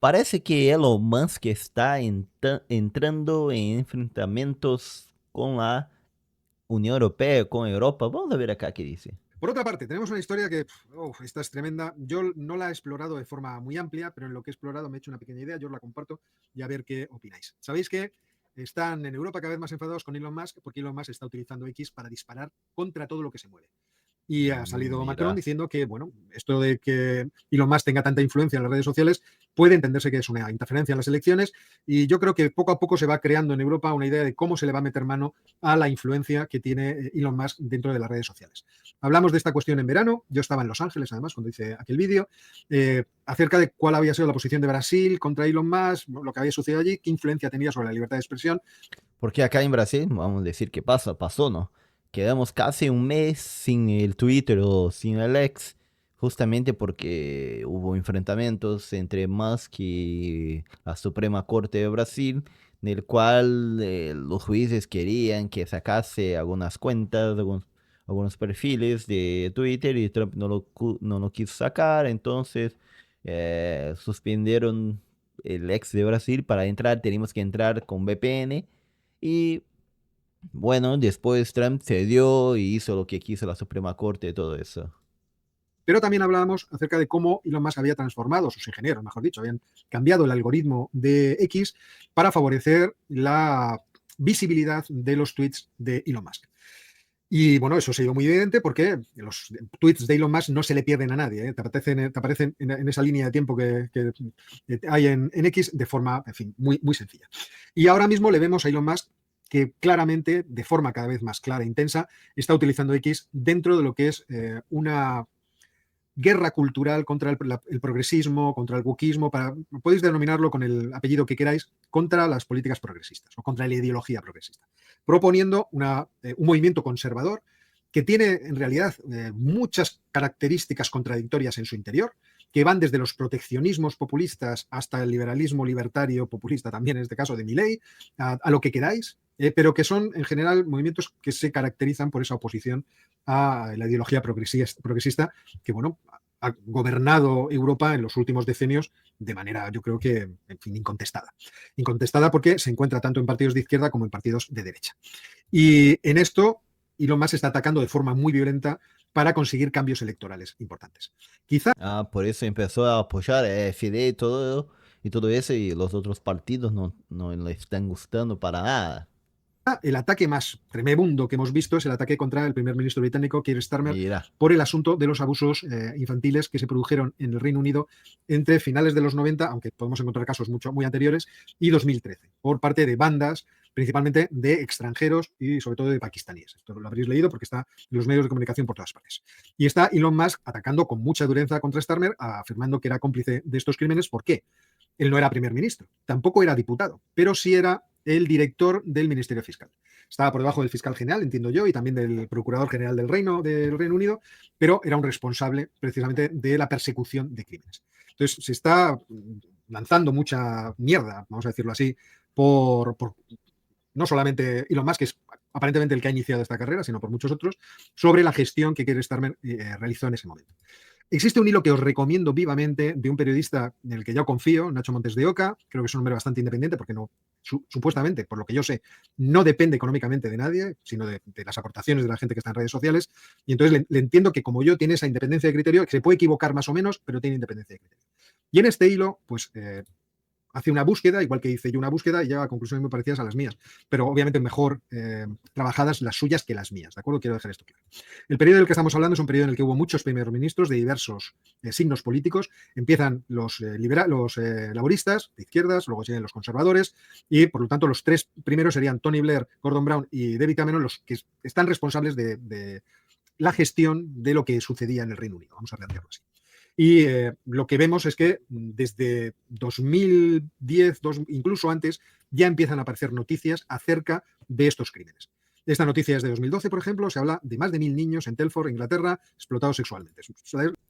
Parece que Elon Musk está entrando en enfrentamientos con la Unión Europea, con Europa. Vamos a ver acá qué dice. Por otra parte, tenemos una historia que, esta es tremenda. Yo no la he explorado de forma muy amplia, pero en lo que he explorado me he hecho una pequeña idea, yo os la comparto y a ver qué opináis. Sabéis que están en Europa cada vez más enfadados con Elon Musk porque Elon Musk está utilizando X para disparar contra todo lo que se mueve. Y ha salido Macron Mira. diciendo que, bueno, esto de que Elon Musk tenga tanta influencia en las redes sociales puede entenderse que es una interferencia en las elecciones y yo creo que poco a poco se va creando en Europa una idea de cómo se le va a meter mano a la influencia que tiene Elon Musk dentro de las redes sociales. Hablamos de esta cuestión en verano, yo estaba en Los Ángeles además cuando hice aquel vídeo, acerca de cuál había sido la posición de Brasil contra Elon Musk, lo que había sucedido allí, qué influencia tenía sobre la libertad de expresión. Porque acá en Brasil, vamos a decir que pasó, ¿no? Quedamos casi un mes sin el Twitter o sin el X, justamente porque hubo enfrentamientos entre Musk y la Suprema Corte de Brasil, en el cual los jueces querían que sacase algunas cuentas, algunos perfiles de Twitter y Trump no lo quiso sacar, entonces suspendieron el X de Brasil. Para entrar tenemos que entrar con VPN. Y bueno, después Trump cedió y hizo lo que quiso la Suprema Corte y todo eso. Pero también hablábamos acerca de cómo Elon Musk había transformado, sus ingenieros, mejor dicho, habían cambiado el algoritmo de X para favorecer la visibilidad de los tweets de Elon Musk. Y bueno, eso se dio muy evidente porque los tweets de Elon Musk no se le pierden a nadie, ¿eh? Te aparecen en esa línea de tiempo que hay en X de forma, en fin, muy, muy sencilla. Y ahora mismo le vemos a Elon Musk que claramente, de forma cada vez más clara e intensa, está utilizando X dentro de lo que es una guerra cultural contra el progresismo, contra el wokismo, podéis denominarlo con el apellido que queráis, contra las políticas progresistas o contra la ideología progresista, proponiendo un movimiento conservador que tiene en realidad muchas características contradictorias en su interior, que van desde los proteccionismos populistas hasta el liberalismo libertario populista, también en este caso de Milei, a lo que queráis, pero que son en general movimientos que se caracterizan por esa oposición a la ideología progresista que, bueno, ha gobernado Europa en los últimos decenios de manera, yo creo que, en fin, incontestada. Incontestada porque se encuentra tanto en partidos de izquierda como en partidos de derecha. Y en esto, Elon Musk está atacando de forma muy violenta para conseguir cambios electorales importantes. Quizá Ah, por eso empezó a apoyar a AfD y todo eso, y los otros partidos no le están gustando para nada. el ataque más tremebundo que hemos visto es el ataque contra el primer ministro británico Keir Starmer Mira, por el asunto de los abusos infantiles que se produjeron en el Reino Unido entre finales de los 90, aunque podemos encontrar casos muy anteriores, y 2013, por parte de bandas principalmente de extranjeros y sobre todo de pakistaníes. Esto lo habréis leído porque está en los medios de comunicación por todas partes. Y está Elon Musk atacando con mucha dureza contra Starmer, afirmando que era cómplice de estos crímenes. ¿Por qué? Él no era primer ministro, tampoco era diputado, pero sí era el director del Ministerio Fiscal. Estaba por debajo del fiscal general, entiendo yo, y también del procurador general del Reino Unido, pero era un responsable precisamente de la persecución de crímenes. Entonces, se está lanzando mucha mierda, vamos a decirlo así, por no solamente Elon Musk, que es aparentemente el que ha iniciado esta carrera, sino por muchos otros, sobre la gestión que Keir Starmer realizó en ese momento. Existe un hilo que os recomiendo vivamente de un periodista en el que yo confío, Nacho Montes de Oca. Creo que es un hombre bastante independiente porque no, supuestamente, por lo que yo sé, no depende económicamente de nadie, sino de las aportaciones de la gente que está en redes sociales. Y entonces le entiendo que como yo tiene esa independencia de criterio, que se puede equivocar más o menos, pero tiene independencia de criterio. Y en este hilo, pues hace una búsqueda, igual que hice yo una búsqueda, y llega a conclusiones muy parecidas a las mías, pero obviamente mejor trabajadas las suyas que las mías, ¿de acuerdo? Quiero dejar esto claro. El periodo del que estamos hablando es un periodo en el que hubo muchos primeros ministros de diversos signos políticos. Empiezan los laboristas de izquierdas, luego siguen los conservadores, y por lo tanto los tres primeros serían Tony Blair, Gordon Brown y David Cameron, los que están responsables de la gestión de lo que sucedía en el Reino Unido, vamos a plantearlo así. Y lo que vemos es que desde 2010, incluso antes, ya empiezan a aparecer noticias acerca de estos crímenes. Esta noticia es de 2012, por ejemplo, se habla de más de 1.000 niños en Telford, Inglaterra, explotados sexualmente.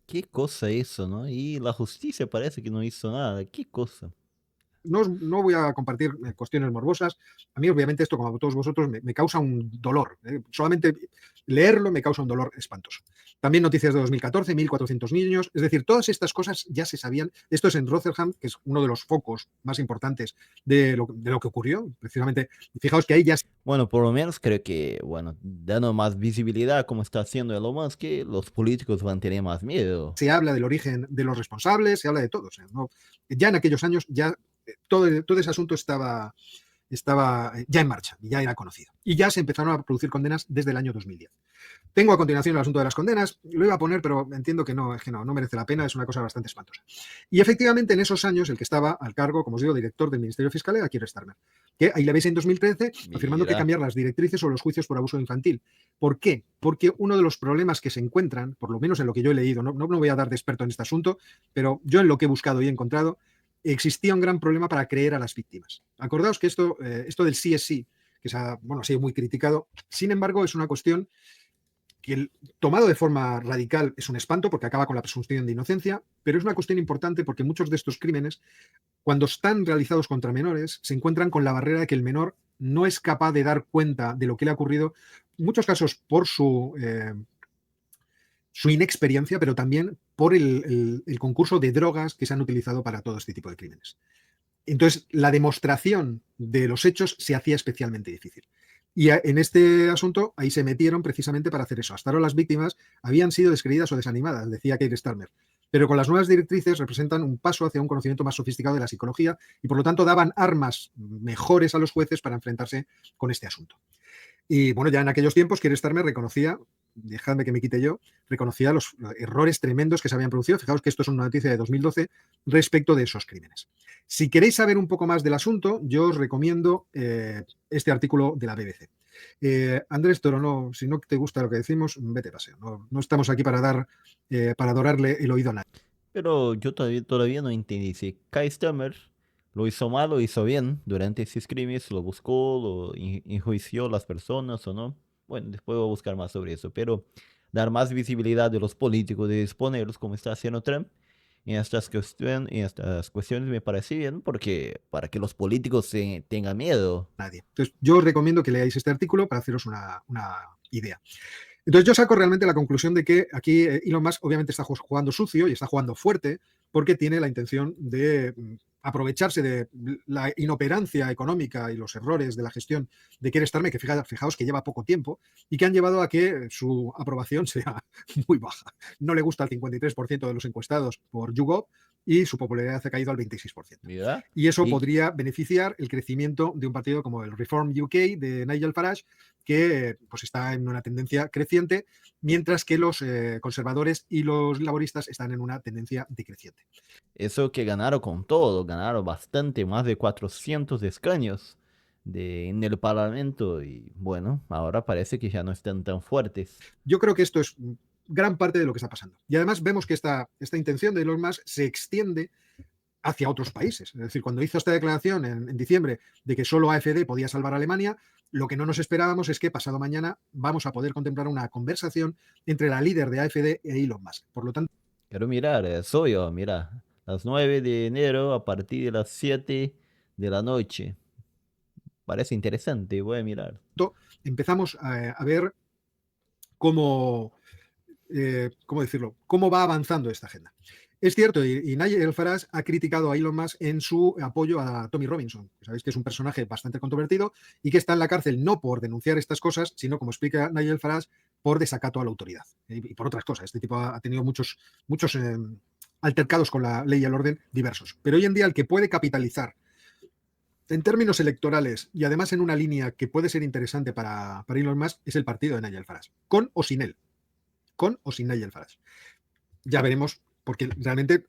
qué cosa eso, ¿no? Y la justicia parece que no hizo nada. ¿Qué cosa? no voy a compartir cuestiones morbosas. A mí, obviamente, esto, como a todos vosotros, me causa un dolor. Solamente leerlo me causa un dolor espantoso. También noticias de 2014, 1.400 niños. Es decir, todas estas cosas ya se sabían. Esto es en Rotherham, que es uno de los focos más importantes de lo que ocurrió. Precisamente, fijaos que ahí ya Bueno, por lo menos creo que, bueno, dando más visibilidad como está haciendo Elon Musk, que los políticos van a tener más miedo. se habla del origen de los responsables, se habla de todo. O sea, ¿no? Ya en aquellos años, ya todo ese asunto estaba ya en marcha, ya era conocido. Y ya se empezaron a producir condenas desde el año 2010. Tengo a continuación el asunto de las condenas, lo iba a poner, pero entiendo que no, es que no merece la pena, es una cosa bastante espantosa. Y efectivamente, en esos años, el que estaba al cargo, como os digo, director del Ministerio Fiscal era Keir Starmer, que ahí le veis en 2013 afirmando que Mira, cambiar las directrices o los juicios por abuso infantil. ¿Por qué? Porque uno de los problemas que se encuentran, por lo menos en lo que yo he leído, no voy a dar de experto en este asunto, pero yo en lo que he buscado y he encontrado, existía un gran problema para creer a las víctimas. Acordaos que esto del CSI, que ha sido muy criticado, sin embargo, es una cuestión que tomado de forma radical es un espanto porque acaba con la presunción de inocencia, pero es una cuestión importante porque muchos de estos crímenes, cuando están realizados contra menores, se encuentran con la barrera de que el menor no es capaz de dar cuenta de lo que le ha ocurrido, en muchos casos por su inexperiencia, pero también por el concurso de drogas que se han utilizado para todo este tipo de crímenes. Entonces, la demostración de los hechos se hacía especialmente difícil. Y en este asunto, ahí se metieron precisamente para hacer eso. Hasta ahora las víctimas habían sido descreídas o desanimadas, decía Keir Starmer. Pero con las nuevas directrices representan un paso hacia un conocimiento más sofisticado de la psicología y por lo tanto daban armas mejores a los jueces para enfrentarse con este asunto. Y bueno, ya en aquellos tiempos Keir Starmer reconocía, dejadme que me quite yo, reconocía los errores tremendos que se habían producido. Fijaos que esto es una noticia de 2012 respecto de esos crímenes. Si queréis saber un poco más del asunto, yo os recomiendo este artículo de la BBC. Andrés Toro, si no te gusta lo que decimos, vete paseo. No estamos aquí para adorarle el oído a nadie. pero yo todavía no entendí si Kai Stammer lo hizo mal o hizo bien durante esos crímenes, lo buscó, lo enjuició a las personas o no. Bueno, después voy a buscar más sobre eso, pero dar más visibilidad de los políticos, de exponerlos como está haciendo Trump en estas cuestiones me parece bien, porque para que los políticos tengan miedo. Nadie. Entonces, yo os recomiendo que leáis este artículo para haceros una idea. Entonces yo saco realmente la conclusión de que aquí Elon Musk obviamente está jugando sucio y está jugando fuerte porque tiene la intención de aprovecharse de la inoperancia económica y los errores de la gestión de Keir Starmer, que fijaos que lleva poco tiempo y que han llevado a que su aprobación sea muy baja. No le gusta al 53% de los encuestados por YouGov y su popularidad ha caído al 26%. Mira, Y eso y podría beneficiar el crecimiento de un partido como el Reform UK de Nigel Farage, que pues está en una tendencia creciente, mientras que los conservadores y los laboristas están en una tendencia decreciente. eso que ganaron con todo, ganaron bastante, más de 400 escaños en el Parlamento y bueno, ahora parece que ya no están tan fuertes. Yo creo que esto es gran parte de lo que está pasando. Y además vemos que esta intención de Elon Musk se extiende hacia otros países. Es decir, cuando hizo esta declaración en diciembre de que solo AfD podía salvar a Alemania, lo que no nos esperábamos es que pasado mañana vamos a poder contemplar una conversación entre la líder de AfD e Elon Musk. Por lo tanto, Quiero mirar, soy yo, mira, las 9 de enero a partir de las 7 de la noche. Parece interesante, voy a mirar. empezamos a ver cómo, ¿cómo decirlo? Cómo va avanzando esta agenda. Es cierto, y Nigel Farage ha criticado a Elon Musk en su apoyo a Tommy Robinson, que sabéis que es un personaje bastante controvertido y que está en la cárcel no por denunciar estas cosas, sino, como explica Nigel Farage, por desacato a la autoridad y por otras cosas. Este tipo ha tenido muchos altercados con la ley y el orden diversos. Pero hoy en día el que puede capitalizar en términos electorales y además en una línea que puede ser interesante para Elon Musk es el partido de Nigel Farage, con o sin él, con o sin Nigel Farage. Ya veremos, porque realmente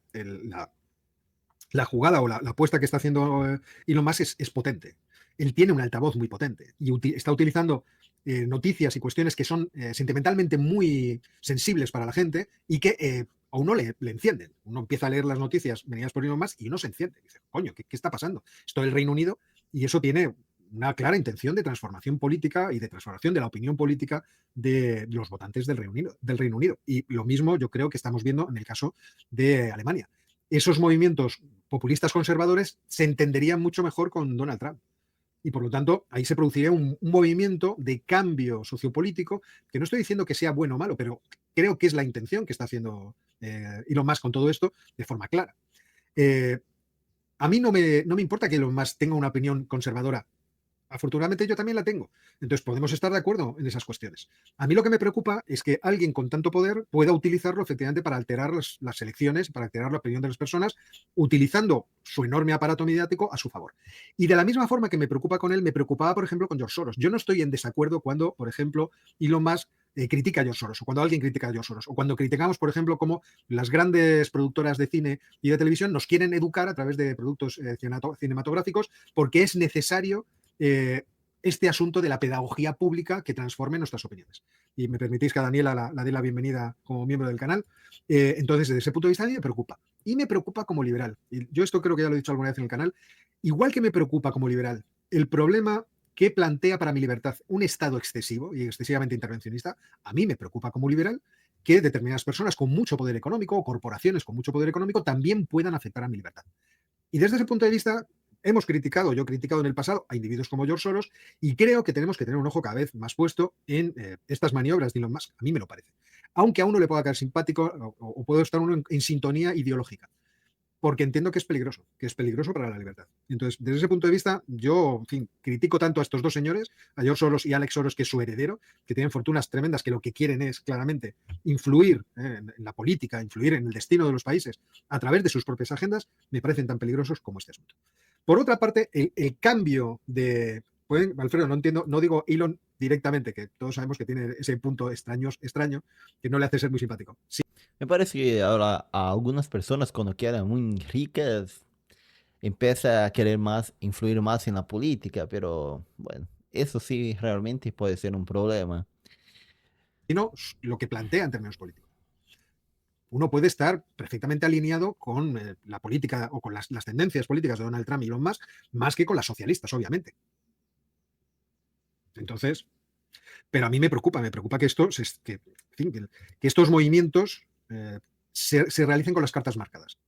la jugada o la apuesta que está haciendo Elon Musk es potente. Él tiene un altavoz muy potente y está utilizando noticias y cuestiones que son sentimentalmente muy sensibles para la gente y que a uno le encienden. Uno empieza a leer las noticias venidas por Elon Musk y uno se enciende. Dice, coño, ¿qué está pasando? Esto es el Reino Unido y eso tiene una clara intención de transformación política y de transformación de la opinión política de los votantes del Reino Unido. Y lo mismo yo creo que estamos viendo en el caso de Alemania. esos movimientos populistas conservadores se entenderían mucho mejor con Donald Trump. Y por lo tanto, ahí se produciría un movimiento de cambio sociopolítico, que no estoy diciendo que sea bueno o malo, pero creo que es la intención que está haciendo Elon Musk con todo esto de forma clara. A mí no me importa que Elon Musk tenga una opinión conservadora. Afortunadamente yo también la tengo. Entonces podemos estar de acuerdo en esas cuestiones. A mí lo que me preocupa es que alguien con tanto poder pueda utilizarlo efectivamente para alterar las elecciones, para alterar la opinión de las personas, utilizando su enorme aparato mediático a su favor. Y de la misma forma que me preocupa con él, me preocupaba, por ejemplo, con George Soros. Yo no estoy en desacuerdo cuando, por ejemplo, Elon Musk critica a George Soros, o cuando alguien critica a George Soros, o cuando criticamos, por ejemplo, cómo las grandes productoras de cine y de televisión nos quieren educar a través de productos cinematográficos porque es necesario este asunto de la pedagogía pública que transforme nuestras opiniones. Y me permitís que a Daniela la dé la bienvenida como miembro del canal. Entonces, desde ese punto de vista, a mí me preocupa. Y me preocupa como liberal. Y yo esto creo que ya lo he dicho alguna vez en el canal. Igual que me preocupa como liberal el problema que plantea para mi libertad un Estado excesivo y excesivamente intervencionista, a mí me preocupa como liberal que determinadas personas con mucho poder económico o corporaciones con mucho poder económico también puedan afectar a mi libertad. Y desde ese punto de vista, yo he criticado en el pasado a individuos como George Soros y creo que tenemos que tener un ojo cada vez más puesto en estas maniobras de Elon Musk. A mí me lo parece. Aunque a uno le pueda caer simpático o puede estar uno en sintonía ideológica. Porque entiendo que es peligroso para la libertad. Entonces, desde ese punto de vista, yo, en fin, critico tanto a estos dos señores, a George Soros y a Alex Soros, que es su heredero, que tienen fortunas tremendas, que lo que quieren es claramente influir en la política, influir en el destino de los países a través de sus propias agendas, me parecen tan peligrosos como este asunto. Por otra parte, el cambio de... Alfredo, no entiendo, no digo Elon directamente, que todos sabemos que tiene ese punto extraño, que no le hace ser muy simpático. Sí, Me parece que ahora a algunas personas cuando quedan muy ricas empieza a querer más, influir más en la política, pero bueno, eso sí realmente puede ser un problema. sino lo que plantea en términos políticos. Uno puede estar perfectamente alineado con la política o con las tendencias políticas de Donald Trump y Elon Musk, más que con las socialistas, obviamente. Entonces, pero a mí me preocupa que, en fin, que estos movimientos se realicen con las cartas marcadas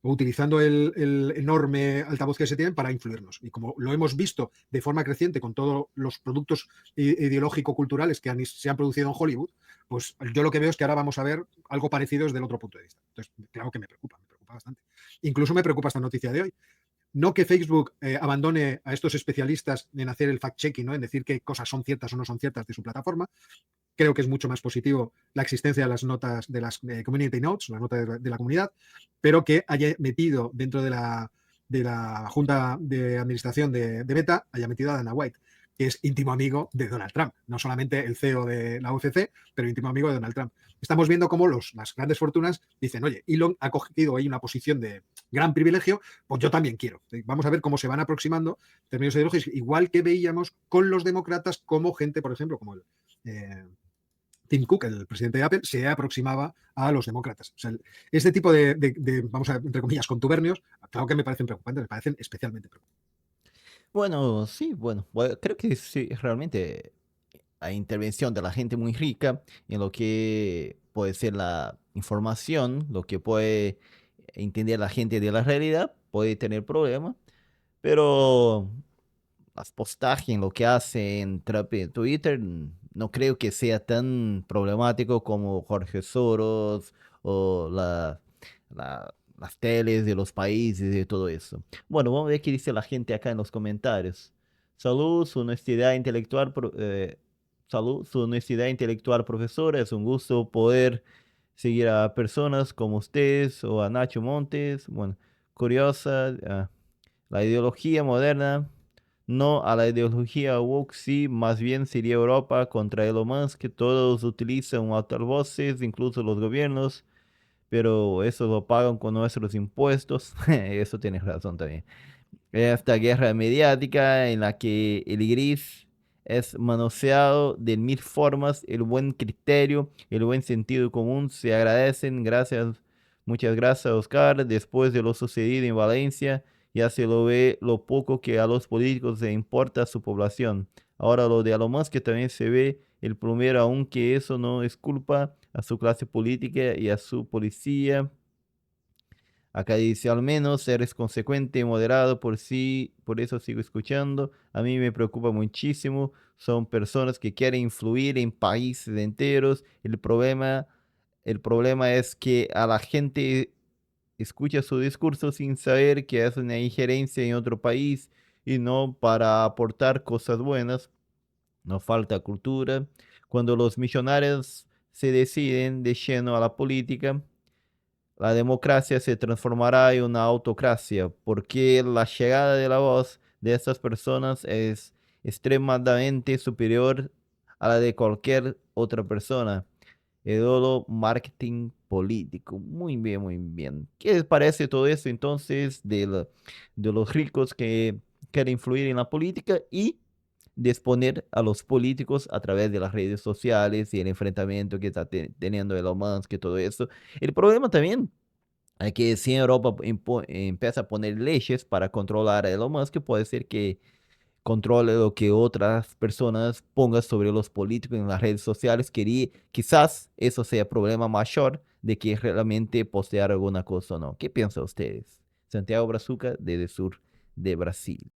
o utilizando el enorme altavoz que se tienen para influirnos. Y como lo hemos visto de forma creciente con todos los productos ideológico-culturales que se han producido en Hollywood, pues yo lo que veo es que ahora vamos a ver algo parecido desde el otro punto de vista. Entonces, claro que me preocupa bastante. Incluso me preocupa esta noticia de hoy. No que Facebook abandone a estos especialistas en hacer el fact-checking, ¿no? En decir qué cosas son ciertas o no son ciertas de su plataforma. Creo que es mucho más positivo la existencia de las notas de las community notes, las notas de la comunidad, pero que haya metido dentro de la junta de administración de Meta, haya metido a Dana White, que es íntimo amigo de Donald Trump, no solamente el CEO de la UFC, pero íntimo amigo de Donald Trump. Estamos viendo cómo las grandes fortunas dicen, oye, Elon ha cogido ahí una posición de gran privilegio, pues yo también quiero. Vamos a ver cómo se van aproximando en términos ideológicos, igual que veíamos con los demócratas como gente, por ejemplo, como Tim Cook, el presidente de Apple, se aproximaba a los demócratas. O sea, este tipo vamos a, entre comillas, contubernios, claro que me parecen preocupantes, me parecen especialmente preocupantes. Bueno, sí, bueno, creo que sí, realmente hay intervención de la gente muy rica en lo que puede ser la información, lo que puede entender la gente de la realidad, puede tener problemas, pero las postajes en lo que hace en Trump en Twitter, no creo que sea tan problemático como Jorge Soros o las teles de los países y todo eso. Bueno, vamos a ver qué dice la gente acá en los comentarios. Salud, su honestidad intelectual, salud, su honestidad intelectual, profesora. Es un gusto poder seguir a personas como ustedes o a Nacho Montes. Bueno, curiosa, la ideología moderna. No a la ideología woke, sí, más bien sería Europa contra Elon Musk, que todos utilizan altavoces, incluso los gobiernos, pero eso lo pagan con nuestros impuestos. Eso tienes razón también. Esta guerra mediática en la que el gris es manoseado de mil formas, el buen criterio, el buen sentido común se agradecen. Gracias, muchas gracias, Oscar. Después de lo sucedido en Valencia, ya se lo ve lo poco que a los políticos les importa su población. Ahora lo de Elon Musk que también se ve el primero, aunque eso no es culpa a su clase política y a su policía. Acá dice, al menos eres consecuente y moderado por sí, por eso sigo escuchando. A mí me preocupa muchísimo. Son personas que quieren influir en países enteros. El problema es que a la gente escucha su discurso sin saber que es una injerencia en otro país y no para aportar cosas buenas. No falta cultura. Cuando los millonarios se deciden de lleno a la política, la democracia se transformará en una autocracia, porque la llegada de la voz de estas personas es extremadamente superior a la de cualquier otra persona. El todo marketing político. Muy bien, muy bien. ¿Qué les parece todo esto entonces de los ricos que quieren influir en la política y de exponer a los políticos a través de las redes sociales y el enfrentamiento que está teniendo Elon Musk y todo eso? El problema también es que si Europa empieza a poner leyes para controlar a Elon Musk, puede ser que controle lo que otras personas pongan sobre los políticos en las redes sociales. Quizás eso sea problema mayor de que realmente postear alguna cosa o no. ¿Qué piensan ustedes? Santiago Brazuca, desde el sur de Brasil.